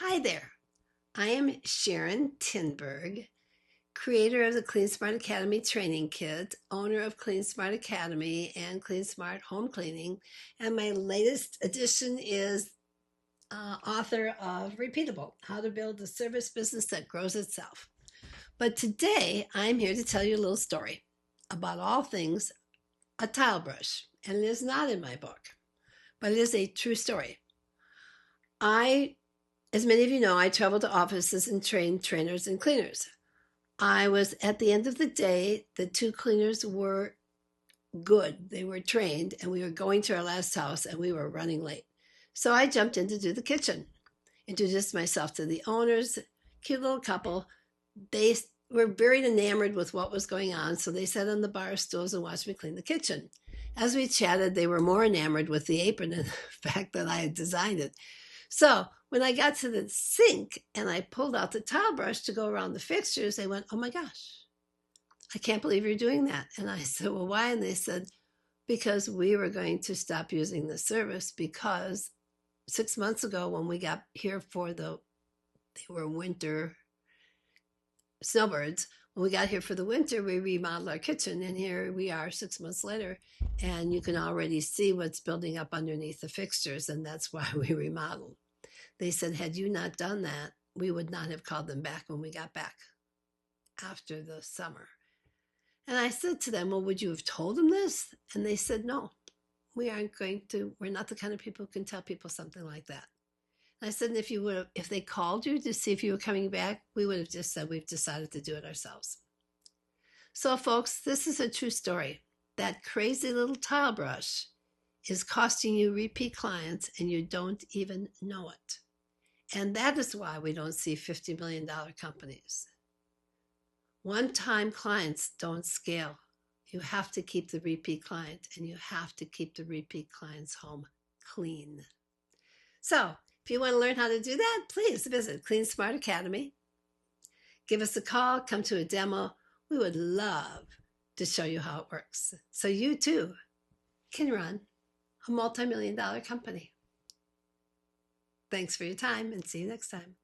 Hi there. I am Sharon Tinberg, creator of the Clean Smart Academy training kit, owner of Clean Smart Academy and Clean Smart Home Cleaning. And my latest edition is author of Repeatable, How to Build a Service Business That Grows Itself. But today I'm here to tell you a little story about all things a tile brush. And it is not in my book, but it is a true story. As many of you know, I travel to offices and train trainers and cleaners. I was at the end of the day, the two cleaners were good. They were trained, and we were going to our last house and we were running late. So I jumped in to do the kitchen, introduced myself to the owners, cute little couple. They were very enamored with what was going on, so they sat on the bar stools and watched me clean the kitchen. As we chatted, they were more enamored with the apron and the fact that I had designed it. So when I got to the sink and I pulled out the towel brush to go around the fixtures, they went, "Oh my gosh, I can't believe you're doing that." And I said, "Well, why?" And they said, "Because we were going to stop using the service because 6 months ago when we got here they were winter snowbirds. When we got here for the winter, we remodeled our kitchen. And here we are 6 months later. And you can already see what's building up underneath the fixtures. And that's why we remodeled." They said, "Had you not done that, we would not have called them back when we got back after the summer." And I said to them, "Well, would you have told them this?" And they said, "No, we're not the kind of people who can tell people something like that." And I said, if they called you to see if you were coming back, we would have just said, we've decided to do it ourselves. So, folks, this is a true story. That crazy little tile brush is costing you repeat clients and you don't even know it. And that is why we don't see $50 million companies. One-time clients don't scale. You have to keep the repeat client, and you have to keep the repeat client's home clean. So if you want to learn how to do that, please visit Clean Smart Academy. Give us a call, come to a demo. We would love to show you how it works, so you too can run a multi-million-dollar company. Thanks for your time, and see you next time.